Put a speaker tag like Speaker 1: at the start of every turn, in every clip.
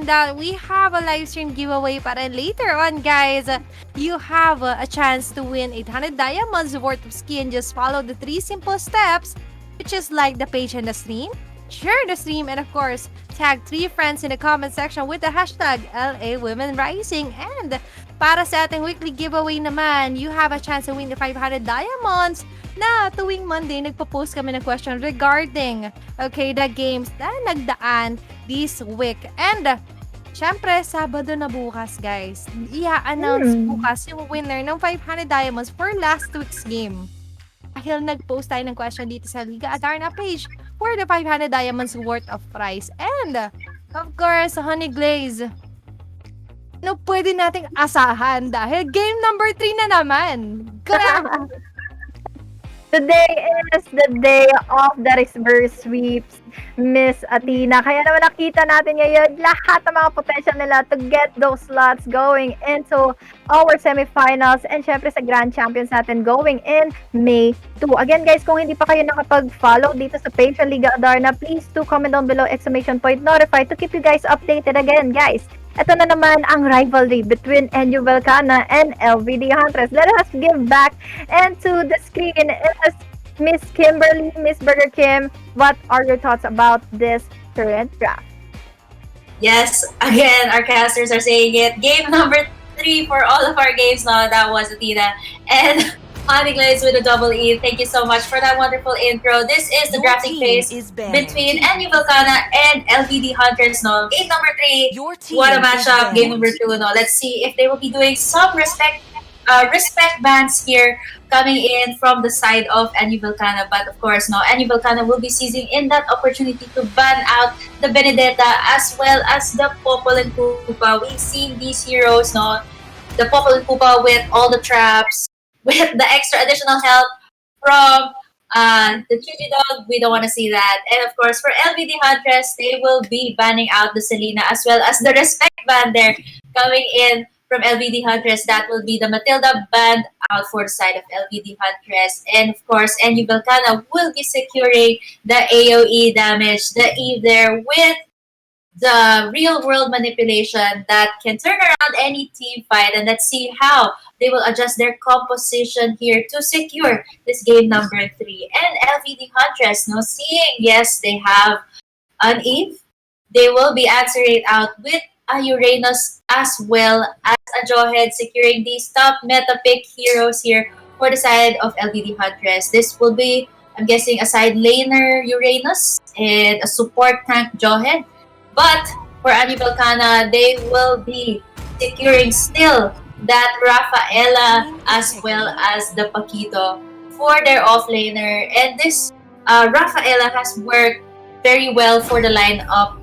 Speaker 1: that we have a live stream giveaway pa rin later on, guys. You have a chance to win 800 diamonds worth of skin. Just follow the 3 simple steps, which is like the page and the stream, share the stream, and of course, tag 3 friends in the comment section with the hashtag LA Women Rising. And para sa ating weekly giveaway naman, you have a chance to win the 500 diamonds na tuwing Monday, nagpo-post kami ng question regarding, okay, the games na nagdaan this week. And, syempre, Sabado na bukas, guys. I-announce bukas yung winner ng 500 diamonds for last week's game. Dahil nag-post tayo ng question dito sa Liga Adarna page for the 500 diamonds worth of prize. And, of course, Honeyglazee, ano pwede nating asahan dahil game number 3 na naman. Grabe!
Speaker 2: Today is the day of the reverse sweeps, Miss Athena. Kaya naman nakita natin ngayon lahat ng mga potential nila to get those slots going into our semifinals and syempre sa Grand Champions natin going in May 2. Again guys, kung hindi pa kayo nakapag-follow dito sa page ng Liga Adarna, please do comment down below !notify to keep you guys updated again, guys. Ito na naman ang rivalry between Velkhanna and LVD Huntress. Let us give back into the screen is Miss Kimberly, Miss BurgerKim. What are your thoughts about this current draft?
Speaker 3: Yes, again, our casters are saying it. Game number 3 for all of our games now. That was Athena and Honeyglazee with a double E. Thank you so much for that wonderful intro. This is the drafting phase between Velkhanna and LVD Huntress. No, game number 3. What a matchup! Game number 2. No, let's see if they will be doing some respect bans here coming in from the side of Velkhanna. But of course, no, Velkhanna will be seizing in that opportunity to ban out the Benedetta as well as the Popol and Pupa. We've seen these heroes, no, the Popol and Pupa with all the traps, with the extra additional help from the Chuchi Dog. We don't want to see that. And of course, for LVD Huntress, they will be banning out the Selena as well as the Respect ban there coming in from LVD Huntress. That will be the Matilda banned out for the side of LVD Huntress. And of course, Velkhanna will be securing the AoE damage, the Eve there with the real world manipulation that can turn around any team fight. And let's see how they will adjust their composition here to secure this game number 3. And LVD Huntress, no, seeing, yes, they have an Eve. They will be answering out with a Uranus as well as a Jawhead, securing these top meta pick heroes here for the side of LVD Huntress. This will be, I'm guessing, a side laner Uranus and a support tank Jawhead. But for Velkhanna, they will be securing still that Rafaela as well as the Paquito for their offlaner. And this Rafaela has worked very well for the lineup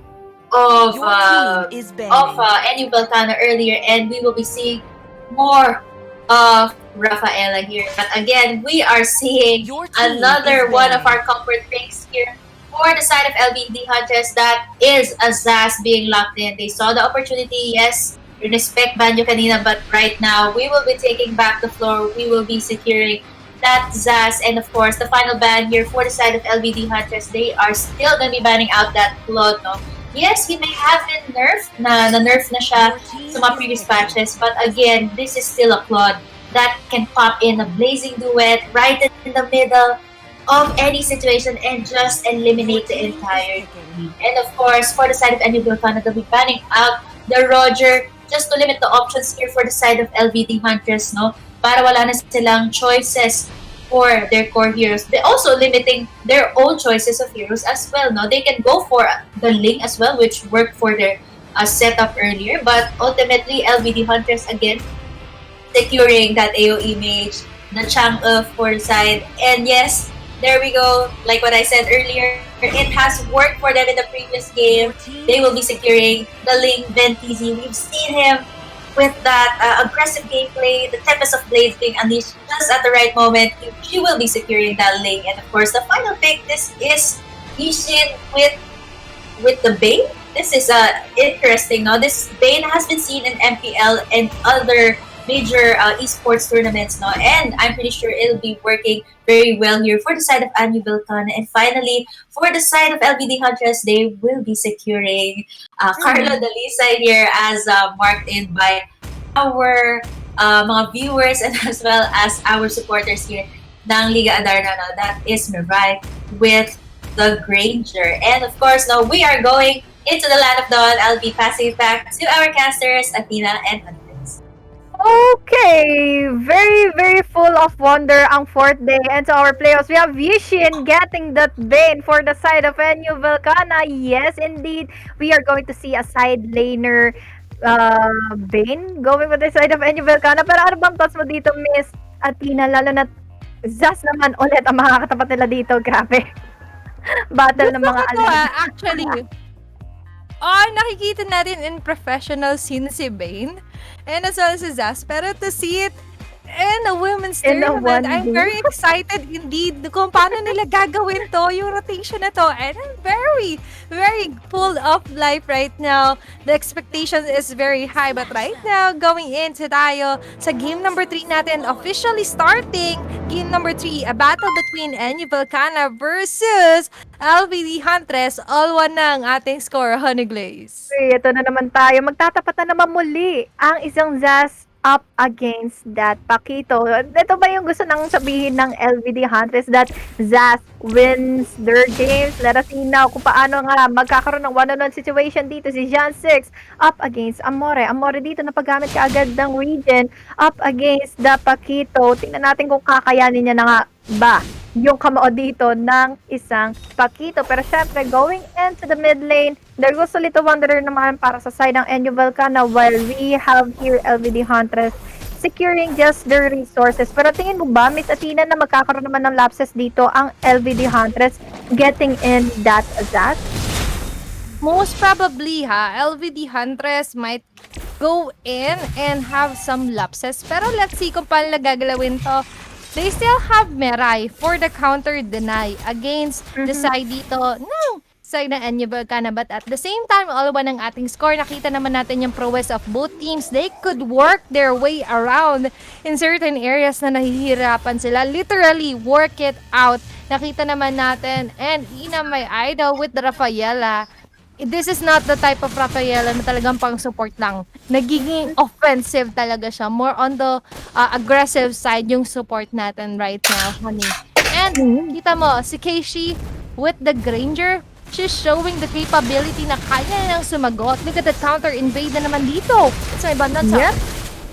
Speaker 3: of Velkhanna earlier, and we will be seeing more of Rafaela here. But again, we are seeing another one of our comfort picks here for the side of LVD Huntress. That is a Zaz being locked in. They saw the opportunity, yes, respect ban nyo kanina, but right now, we will be taking back the floor. We will be securing that Zaz. And of course, the final ban here for the side of LVD Huntress, they are still going to be banning out that Claude, no? Yes, he may have been nerfed, na-nerf na siya sa mga previous patches, but again, this is still a Claude that can pop in a blazing duet right in the middle of any situation and just eliminate the entire team. And of course, for the side of Velkhanna, they'll be banning out the Roger just to limit the options here for the side of LVD Huntress, no? Para wala na silang choices for their core heroes. They're also limiting their own choices of heroes as well, no? They can go for the Ling as well, which worked for their setup earlier, but ultimately, LVD Huntress again securing that AoE mage, the chunk of for the side. And yes, there we go. Like what I said earlier, it has worked for them in the previous game. They will be securing the Ling Ventisi. We've seen him with that aggressive gameplay, the Tempest of Blades being unleashed just at the right moment. She will be securing that Ling. And of course, the final pick, this is Yishin with the Bane. This is interesting, no? This Bane has been seen in MPL and other major esports tournaments, no? And I'm pretty sure it'll be working very well here for the side of Velkhanna. And finally, for the side of LBD Huntress, they will be securing Carlo Dalisa here as marked in by our mga viewers and as well as our supporters here ng Liga Adarna. No? That is Mirai with the Granger. And of course, now we are going into the land of dawn. I'll be passing it back to our casters, Athena and Huntress.
Speaker 2: Okay, very, very full of wonder ang fourth day. And to our players, we have Yishin getting that Bane for the side of Velkhanna. Yes, indeed, we are going to see a side laner Bane going with the side of Velkhanna. Pero ano bang thoughts mo dito, Miss Athena? Lalo na Zas naman ulit ang makakatapat nila dito. Grabe. Battle ng mga
Speaker 1: Actually, nakikita natin in professional scene si Bane and as well as si Zaz. Pero to see it in a women's tournament, I'm very excited indeed kung paano nila gagawin to, yung rotation na to. And I'm very, very full of life right now. The expectation is very high. But right now, going into tayo sa game number 3 natin, officially starting game number 3, a battle between Velkhanna versus LBD Huntress. All one ng ating score, Honeyglazee.
Speaker 2: Ito na naman tayo. Magtatapat na naman muli ang isang Zaz up against that Paquito. Ito ba yung gusto nang sabihin ng LBD Huntress, that Zaz wins their games? Let us see now kung paano nga magkakaroon ng one-on-one situation dito. Si Jan 6 up against Amore. Amore dito napagamit kaagad ng region up against the Paquito. Tingnan natin kung kakayanin niya na nga ba yung kamao dito ng isang Paquito. Pero syempre, going into the mid lane, there goes a little wanderer naman para sa side ng Velkhanna, while we have here LBD Huntress securing just their resources. Pero tingin mo ba, Miss Athena, na magkakaroon naman ng lapses dito ang LBD Huntress getting in that Zaz?
Speaker 1: Most probably, LBD Huntress might go in and have some lapses. Pero let's see kung paano gagalawin to. They still have Mirai for the counter deny against the side dito ng side ng Velkhanna. But at the same time, all one ng ating score, nakita naman natin yung prowess of both teams. They could work their way around in certain areas na nahihirapan sila. Literally, work it out. Nakita naman natin. And Ina, my idol with the Rafaela. This is not the type of Rafaela na talagang pang support lang. Nagiging offensive talaga siya. More on the aggressive side yung support natin right now, honey. And kita mo, si Keishi with the Granger, she's showing the capability na kaya nang sumagot. Look at the counter invade na naman dito. It's my bandang sa.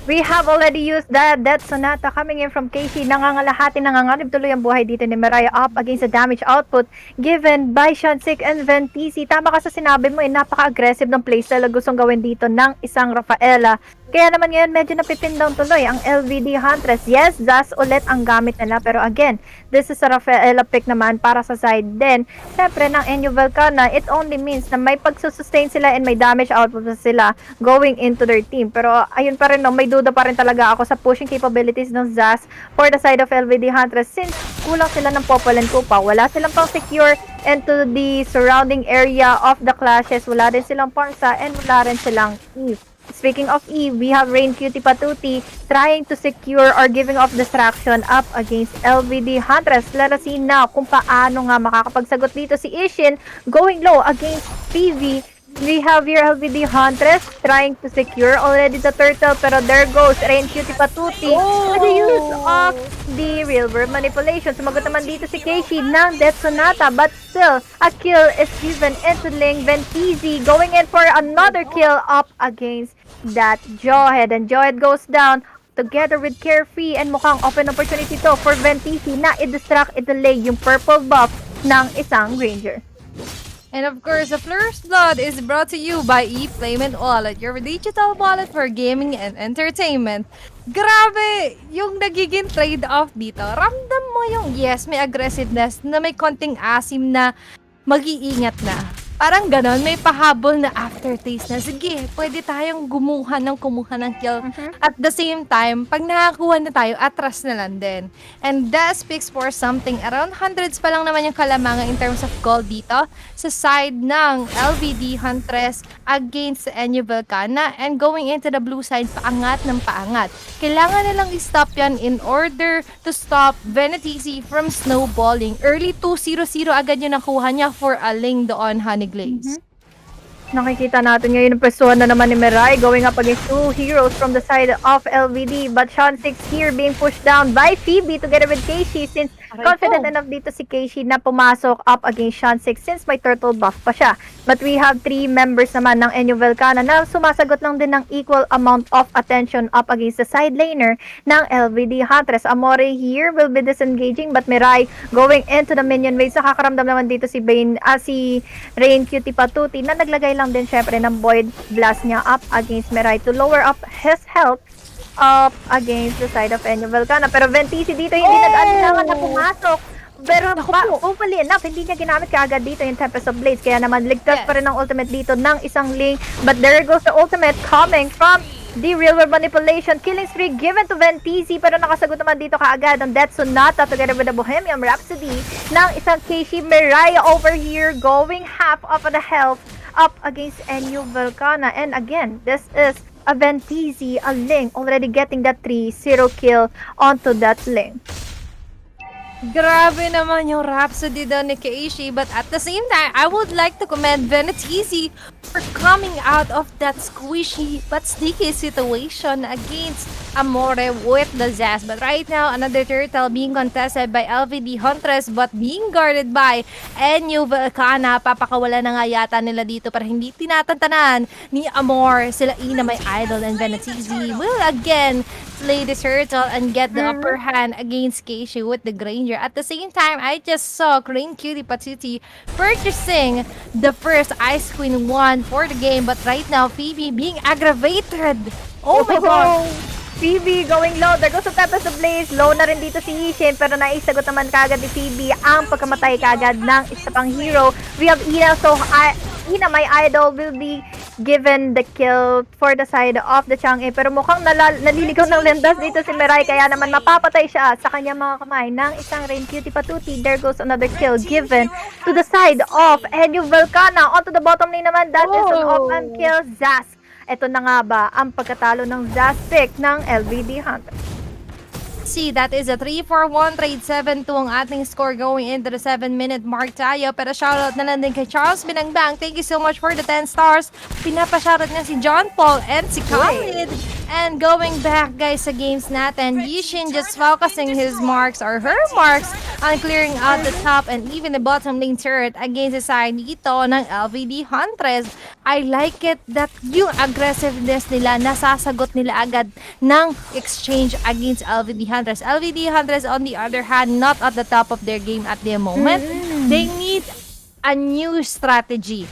Speaker 2: We have already used that Sonata coming in from Keishi. Nangangalib tuloy ang buhay dito ni Mariah up against the damage output given by Shansik and Ventisi. Tama ka sa sinabi mo, napaka-aggressive ng playstyle na gustong gawin dito ng isang Rafaela. Kaya naman ngayon medyo napipin down tuloy ang LBD Huntress. Yes, Zaz ulit ang gamit nila. Pero again, this is a Rafaela pick naman para sa side din. Siyempre ng Velkhanna, it only means na may pagsusustain sila and may damage output sila going into their team. Pero ayun pa rin, no, may duda pa rin talaga ako sa pushing capabilities ng Zaz for the side of LBD Huntress since kulang sila ng Popol and Kupa. Wala silang pang secure into the surrounding area of the clashes. Wala din silang Parsa and wala rin silang Eve. Speaking of Eve, we have Rain Cutie Patuti trying to secure or giving off distraction up against LBD Huntress. Let us see now kung paano nga makakapagsagot dito si Ishin going low against PV. We have here LBD Huntress trying to secure already the turtle, pero there goes Rain Cutie Patuti with the use of the real world manipulation. Sumagot naman dito si Keishi ng Death Sonata, but still a kill is given into Ling. Ventisi going in for another kill up against that Jawhead, and Jawhead goes down together with Carefree, and mukhang open opportunity to for Ventisi na i-distract, i-delay yung purple buff ng isang Granger.
Speaker 1: And of course, the First Blood is brought to you by ePlayment Wallet, your digital wallet for gaming and entertainment. Grabe! Yung nagiging trade-off dito. Ramdam mo yung, yes, may aggressiveness na may konting asim na mag-iingat na. Parang ganon, may pahabol na aftertaste na, sige, pwede tayong kumuha ng kill. At the same time, pag nakakuha na tayo, atras na lang din. And that speaks for something. Around hundreds pa lang naman yung kalamangan in terms of gold dito sa side ng LBD Huntress against Enyo Velkhanna, and going into the blue side, paangat ng paangat. Kailangan nilang i-stop yan in order to stop Velkhanna from snowballing. Early 2-0-0 agad yung nakuha niya for a lane doon, Honeyglazee.
Speaker 2: Nakikita natin ngayon ang pwestuhan na naman ni Mirai going up against two heroes from the side of LVD. But Sean 6 here being pushed down by Phoebe together with Keishi since confident enough dito si Keishi na pumasok up against Sean 6 since may turtle buff pa siya. But we have 3 members naman ng Enyo Velkhanna na sumasagot lang din ng equal amount of attention up against the side laner ng LVD Huntress. Amore here will be disengaging but Mirai going into the minion wave. Nakakaramdam naman dito si si Rain Cutie Patuti na naglagay lang din syempre ng Void Blast niya up against Mirai to lower up his health up against the side of Enyo Velkhanna. Pero Ventisi dito hindi nag-alinlangan na pumasok. Pero hopefully enough, hindi niya ginamit kaagad dito yung Tempest of Blades. Kaya naman ligtas pa rin ang ultimate dito ng isang lane. But there goes the ultimate coming from the real world manipulation. Killing spree given to Ventisi. Pero nakasagot naman dito kaagad ang Death Sonata together with the Bohemian Rhapsody ng isang Keishi. Mirai over here going half of the health up against Enyo Velkhanna. And again, this is a Ventisi, a Ling, already getting that 3-0 kill onto that Ling.
Speaker 1: Grabe naman yung Rhapsody daw ni Keishi, but at the same time, I would like to commend Venetizi for coming out of that squishy but sticky situation against Amore with the Zaz. But right now, another turtle being contested by LVD Huntress but being guarded by Enyo Velkhanna. Papakawala na nga yata nila dito para hindi tinatantanan ni Amore. Sila Ina may idol and Venetizi will again slay the turtle and get the upper hand against Keishi with the Granger. At the same time, I just saw Green Cutie Patsuti purchasing the first Ice Queen 1 for the game. But right now, Phoebe being aggravated. Oh my god!
Speaker 2: Phoebe going low. There goes the Tempest of Blaze. Low na rin dito si Ishin. Pero naisagot naman kagad ni Phoebe ang pagkamatay kagad ng isa pang hero. We have Ina. So, Ina, my idol, will be given the kill for the side of the Chang'e. Pero mukhang naliligaw ng lendas dito si Mirai. Kaya naman mapapatay siya sa kanyang mga kamay ng isang Rain Cutie Patuti. There goes another kill given to the side of Enyo Velkhanna. Onto the bottom lane naman. That is an open kill. Zaz. Ito na nga ba ang pagkatalo ng Zaz pick ng LVD Hunter.
Speaker 1: See, that is a 3-4-1 trade 7-2 ang ating score going into the 7-minute mark tayo. Pero shoutout na lang din kay Charles Binangbang. Thank you so much for the 10 stars. Pinapashoutout niya si John Paul and si Khalid. And going back guys sa games natin, Yishin just focusing his marks or her marks on clearing out the top and even the bottom lane turret against the side dito ng LVD Huntress. I like it that yung aggressiveness nila nasasagot nila agad ng exchange against LVD Huntress. LVD Huntress on the other hand, not at the top of their game at the moment. They need a new strategy.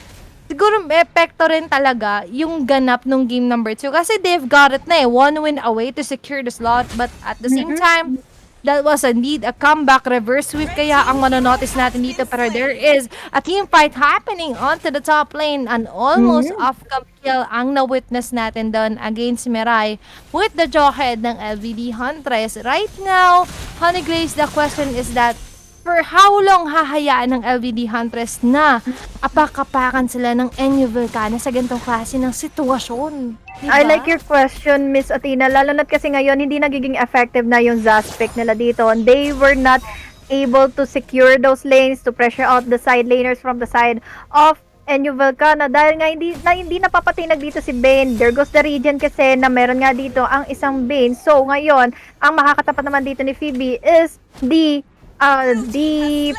Speaker 1: Siguro epekto rin talaga yung ganap nung game number 2 kasi they've got it na eh. 1 win away to secure the slot but at the same time, that was indeed a comeback reverse sweep kaya ang manonotice natin dito pero there is a team fight happening onto the top lane and almost off-cam kill ang na-witness natin doon against Mirai with the jawhead ng LVD Huntress. Right now, Honeyglazee, the question is that for how long hahayaan ng LVD Huntress na apakapakan sila ng Enyo Velkhanna sa ganitong klase ng sitwasyon? Diba?
Speaker 2: I like your question, Miss Athena. Lalo na't kasi ngayon, hindi nagiging effective na yung Zaz pick nila dito. And they were not able to secure those lanes to pressure out the side laners from the side of Enyo Velkhanna. Dahil nga hindi napapatinag dito si Bane. There goes the region kasi na meron nga dito ang isang Bane. So ngayon, ang makakatapat naman dito ni Phoebe is the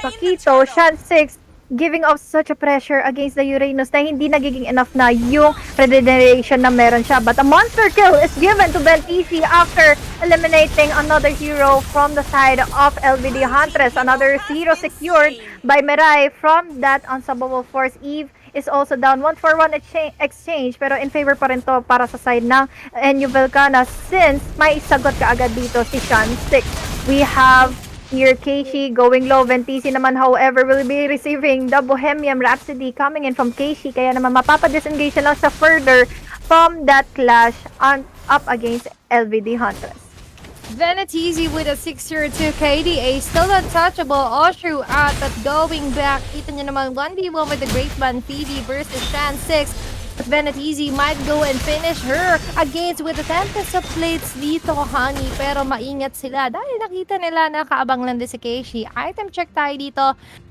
Speaker 2: Paquito, Shan 6, giving off such a pressure against the Uranus na hindi nagiging enough na yung regeneration na meron siya. But a monster kill is given to Ventisi after eliminating another hero from the side of LVD Huntress. Another hero secured by Mirai from that unstoppable force. Eve is also down 1-for-1 exchange pero in favor pa rin to para sa side ng Enyo Velkhanna since may sagot ka agad dito si Shan 6. We have here Keishi going low. Ventisi naman however will be receiving the Bohemian Rhapsody coming in from Keishi kaya naman mapapa-disengage lang sa further from that clash up against LVD Huntress.
Speaker 1: Venetizi with a 6-2 KDA, still untouchable all throughout, but going back, kita nyo naman 1v1 with the Great Man Phoebe versus Shan 6. Velkhanna might go and finish her against with the Tempest of Blades dito, Honey. Pero maingat sila dahil nakita nila na kaabang lang din si Keishi. Item check tayo dito.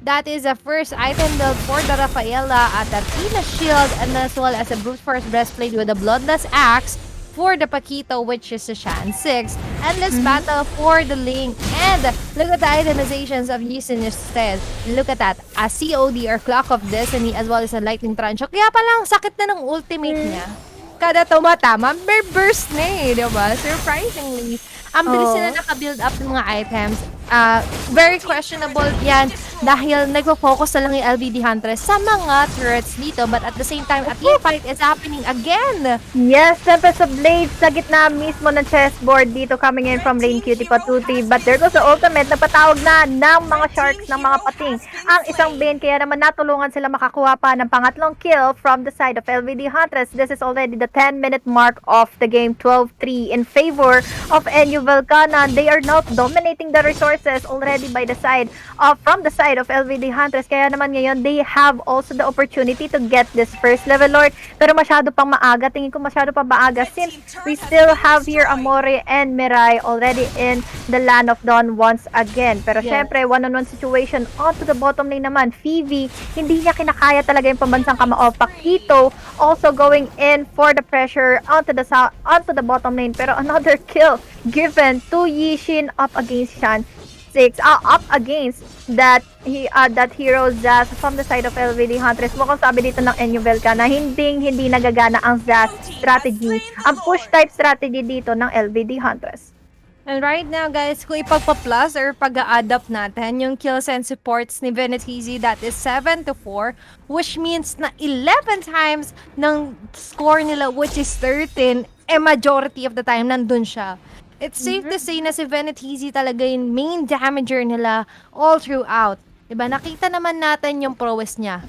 Speaker 1: That is the first item build for the Rafaela at Athena shield and as well as a brute force breastplate with a bloodless axe for the Paquito, which is a Shan 6. Endless battle for the Link. And look at the itemizations of Yisun instead. Look at that. A COD or Clock of Destiny as well as a Lightning Trancho. Kaya palang sakit na ng ultimate niya. Kada tumatama, may burst na eh, diba? Surprisingly. Ang bilis nila naka-build up ng mga items. Very questionable yan dahil nagpo-focus na lang yung LVD Huntress sa mga turrets dito, but at the same time, a team fight is happening again.
Speaker 2: Yes, Tempest of Blades sa gitna mismo ng chessboard dito coming in from lane Cutie Patuti. But there goes the ultimate. Nagpatawag na ng mga sharks, ng mga pating ang isang Bane. Kaya naman natulungan sila makakuha pa ng pangatlong kill from the side of LVD Huntress. This is already the 10-minute mark of the game, 12-3 in favor of Velkhanna. They are now dominating the resources already by the side from the side of LVD Huntress. Kaya naman ngayon, they have also the opportunity to get this first level Lord. Pero masyado pang maaga. Tingin ko masyado pang maaga since we still have here Amore and Mirai already in the Land of Dawn once again. Pero syempre, one-on-one situation onto the bottom lane naman. Phoebe, hindi niya kinakaya talaga yung pambansang kamao. Paquito also going in for the pressure onto the bottom lane. Pero another kill given to Yishin up against Shan 6, up against that hero Zaz from the side of LVD Huntress. Mukhang sabi dito ng Velkhanna na hindi nagagana ang Zaz strategy, ang push type strategy dito ng LVD Huntress.
Speaker 1: And right now, guys, kung ipagpa-plus or pag-a-adapt natin yung kills and supports ni Velkhanna, that is 7-4, which means na 11 times ng score nila, which is 13, majority of the time nandun siya. It's safe to say na si Velkhanna talaga yung main damager nila all throughout. Diba? Nakita naman natin yung prowess niya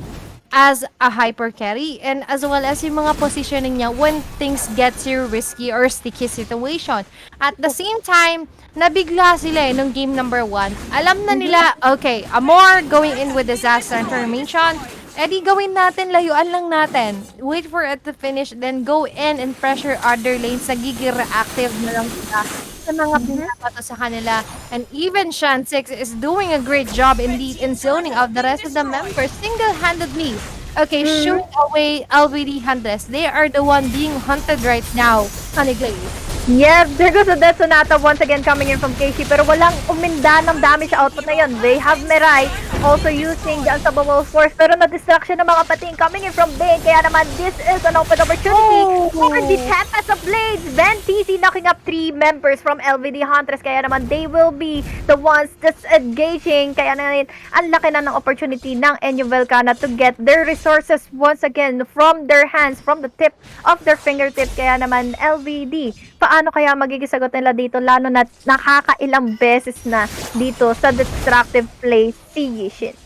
Speaker 1: as a hyper carry and as well as yung mga positioning niya when things get too risky or sticky situation. At the same time, nabigla sila nung game number 1. Alam na nila, okay, Amor going in with disaster information. Di gawin natin, layuan lang natin. Wait for it to finish, then go in and pressure other lanes. Nagiging reactive na lang sila sa mga pinapato sa kanila. And even Shan 6 is doing a great job indeed in zoning out the rest of the members single-handedly. Okay, shoot away LVD Huntress. They are the one being hunted right now. Honeyglazee.
Speaker 2: Yes, there goes the Death Sonata once again coming in from Keishi, pero walang uminda ng damage output na yun. They have Mirai also using the Unstoppable Force, pero na-distraction ng mga pating coming in from Bane, kaya naman this is an open opportunity for the Tempest of Blades. Velkhanna knocking up 3 members from LVD Huntress, kaya naman they will be the ones disengaging, kaya naman ang laki na ng opportunity ng Velkhanna to get their resources once again from their hands, from the tip of their fingertips, kaya naman LVD, paano kaya magiging sagot nila dito, lalo na nakakailang beses na dito sa destructive play si Yishin.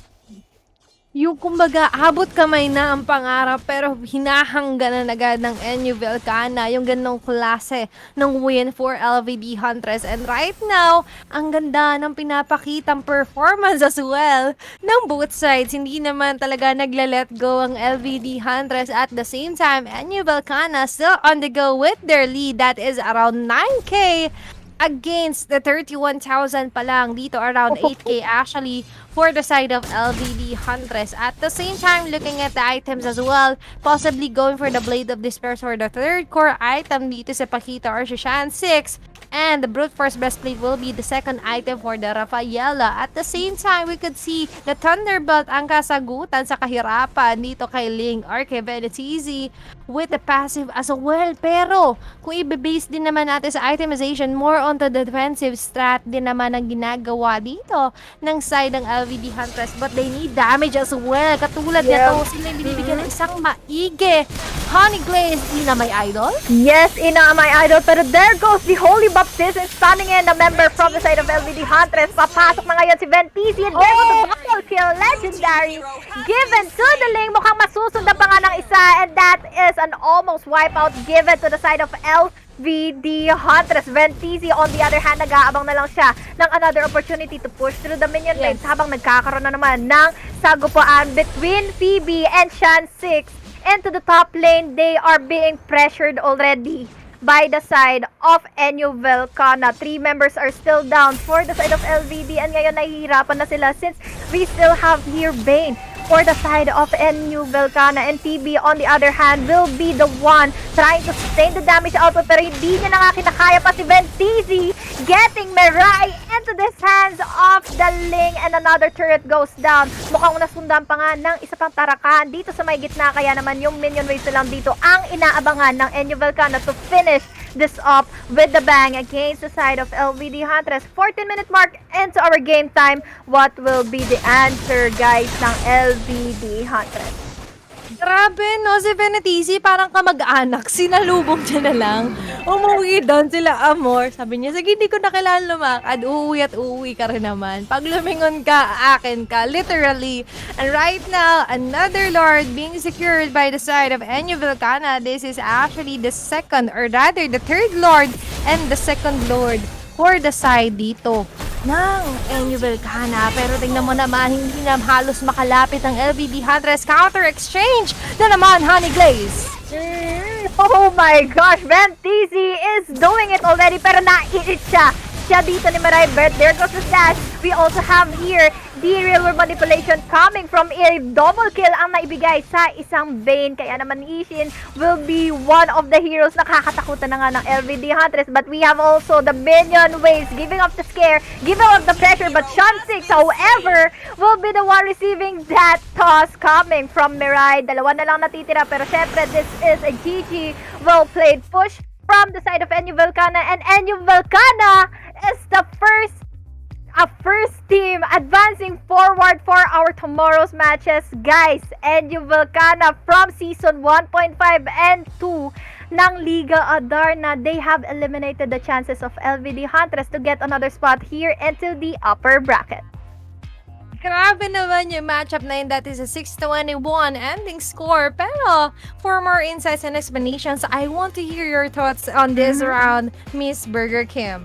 Speaker 1: Yung kumbaga, abot kamay na ang pangarap pero hinahangganan agad ng Velkhanna yung ganong klase ng win for LVD Huntress. And right now, ang ganda ng pinapakitang performance as well ng both sides. Hindi naman talaga nagla-let go ang LVD Huntress. At the same time, Velkhanna still on the go with their lead. That is around 9K against the 31,000 pa lang dito, around 8K actually for the side of LVD Huntress. At the same time, looking at the items as well, possibly going for the Blade of Despair for the third core item dito sa Paquito or sa Shan 6. And the Brute Force Breastplate will be the second item for the Rafaela. At the same time, we could see the Thunderbolt ang kasagutan sa kahirapan dito kay Ling or kay Velkhanna with the passive as well. Pero, kung i-base din naman natin sa itemization, more on the defensive strat din naman ang ginagawa dito ng side ng LVD Huntress. But they need damage as well. Katulad nito, sila binibigyan ng isang maigi Honeyglazee. Ina may idol?
Speaker 2: Yes, Ina may idol. Pero there goes the Holy Baptism stunning in the member from the side of LVD Huntress. Papasok na ngayon si Velkhanna. And there goes the double kill. Legendary. Given to the lane. Mukhang masusundan pa nga ng isa. And that is an almost wipeout given to the side of LVD Huntress. Velkhanna on the other hand, nag-aabang na lang siya ng another opportunity to push through the minion waves habang nagkakaroon na naman ng sagupuan between Phoebe and Shan 6. into the top lane. They are being pressured already by the side of Velkhanna. Three members are still down for the side of LVD, and ngayon nahihirapan na sila since we still have here Bane for the side of Velkhanna, and TB on the other hand will be the one trying to sustain the damage output, pero hindi niya na nga kinakaya pa si Velkhanna, getting Mirai into the hands of the Ling, and another turret goes down. Mukhang nasundan pa nga ng isa pang tarakan dito sa may gitna, kaya naman yung minion waves na lang dito ang inaabangan ng Velkhanna to finish this up with the bang against the side of LVD Huntress. 14-minute mark into our game time. What will be the answer, guys, ng LVD Huntress?
Speaker 1: Grabe, no? Si Venetizi parang kamag-anak. Sinalubong niya na lang. Umuwi doon sila, Amor. Sabi niya, sige, hindi ko na kailangan lumakad. Uuwi at uuwi ka rin naman. Pag lumingon ka, akin ka. Literally. And right now, another Lord being secured by the side of Velkhanna. This is actually the second, or rather, the third Lord and the second Lord for the side dito ng Velkhanna. Pero tingnan mo naman, hindi na halos makalapit ang LVD Huntress. Counter exchange na naman, Honeyglazee.
Speaker 2: Oh my gosh, Venetizi is doing it already, pero naiit siya. Siya dito ni Mirai Bert. There goes the dash. We also have here the real world manipulation coming from a double kill ang naibigay sa isang Bane. Kaya naman Ishin will be one of the heroes na kakatakutan na nga ng LVD Huntress. But we have also the minion waves giving up the scare, giving up the pressure. But Sean 6, however, will be the one receiving that toss coming from Mirai. Dalawa na lang natitira, pero syempre this is a GG. Well played push from the side of Velkhanna, and Velkhanna is the first team advancing forward for our tomorrow's matches, guys. Velkhanna from season 1.5 and 2 ng Liga Adarna, they have eliminated the chances of LVD Huntress to get another spot here into the upper bracket.
Speaker 1: Grabe naman yung matchup na yun. That is a 6-21 ending score. Pero, for more insights and explanations, I want to hear your thoughts on this round, Miss BurgerKim.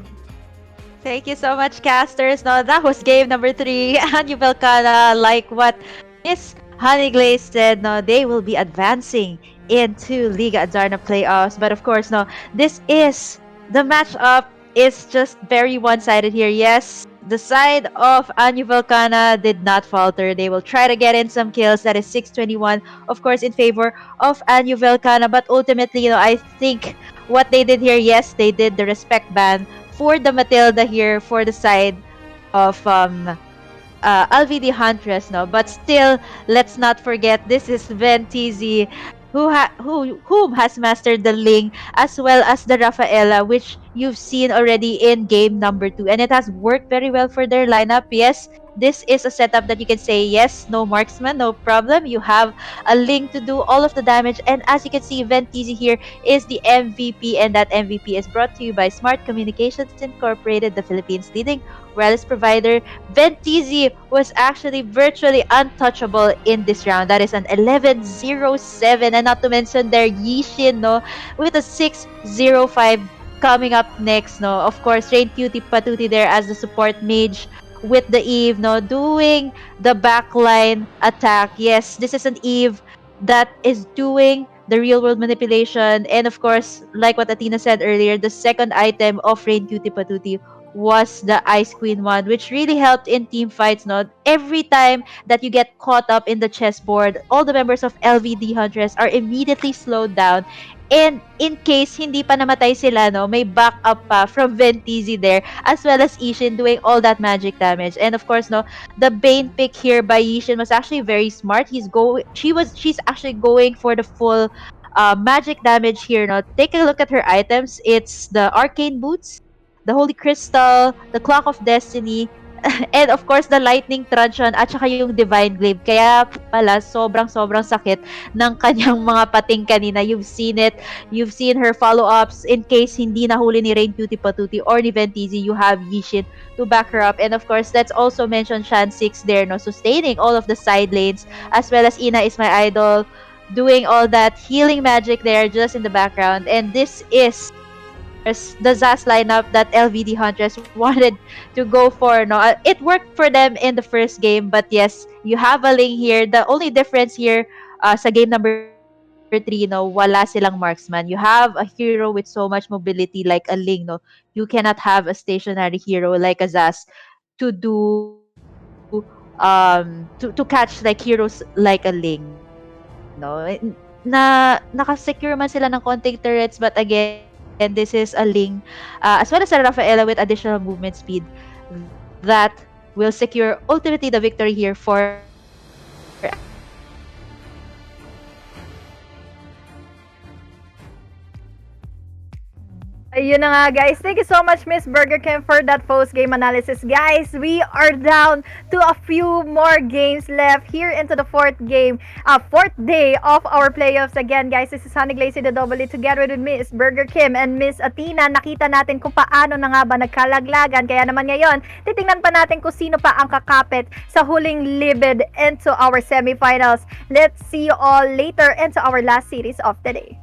Speaker 4: Thank you so much, casters. No, that was game number 3. And Velkhanna, like what Miss Honeyglazee said, no, they will be advancing into Liga Adarna playoffs. But of course, no, this is the matchup is just very one-sided here. Yes, the side of Velkhanna did not falter. They will try to get in some kills. That is 6-21, of course, in favor of Velkhanna. But ultimately, you know, I think what they did here, yes, they did the respect ban for the Matilda here for the side of LVD Huntress, no. But still, let's not forget this is Venetizi, whom has mastered the Ling as well as the Rafaela, which you've seen already in game number 2, and it has worked very well for their lineup. Yes, this is a setup that you can say, yes, no marksman, no problem. You have a Ling to do all of the damage, and as you can see, Venetizi here is the MVP, and that MVP is brought to you by Smart Communications Incorporated, the Philippines' leading wireless provider. Venetizi was actually virtually untouchable in this round. That is an 11-0-7, and not to mention their Yishin, no, with a 6-0-5 coming up next, no. Of course, Rain Cutie Patuti there as the support mage with the Eve, no, doing the backline attack. Yes, this is an Eve that is doing the real world manipulation, and of course, like what Athena said earlier, the second item of Rain Cutie Patuti was the Ice Queen one, which really helped in team fights, no. Every time that you get caught up in the chessboard, all the members of LVD Huntress are immediately slowed down. And in case hindi pa namatay sila, no, may backup pa from Venetizi there, as well as Ishin doing all that magic damage. And of course, no, the Bane pick here by Ishin was actually very smart. She's actually going for the full magic damage here. No, take a look at her items. It's the Arcane Boots, the Holy Crystal, the Clock of Destiny, and of course, the Lightning Truncheon at saka yung Divine Glaive. Kaya pala, sobrang sakit ng kanyang mga pating kanina. You've seen it. You've seen her follow-ups in case hindi nahuli ni Rain Cutie Patuti or ni Venetizi. You have Yishin to back her up. And of course, let's also mention Shan 6 there, no, sustaining all of the side lanes, as well as Ina is my idol, doing all that healing magic there just in the background. And this is the Zas lineup that LVD Huntress wanted to go for. No, it worked for them in the first game, but yes, you have a Ling here. The only difference here sa game number 3, no, wala silang marksman. You have a hero with so much mobility like a Ling, no. You cannot have a stationary hero like a Zaz to do to catch like heroes like a Ling, no. Naka-secure man sila ng konting turrets, but again, this is a Ling as well as a Rafaela with additional movement speed that will secure ultimately the victory here for
Speaker 2: Ayun na nga guys. Thank you so much Miss BurgerKim for that post-game analysis. Guys, we are down to a few more games left here into the fourth day of our playoffs. Again guys, this is Honeyglazee the Double E together with Miss BurgerKim and Miss Athena. Nakita natin kung paano na nga ba nagkalaglagan. Kaya naman ngayon, titingnan pa natin kung sino pa ang kakapit sa huling libid into our semifinals. Let's see you all later into our last series of the day.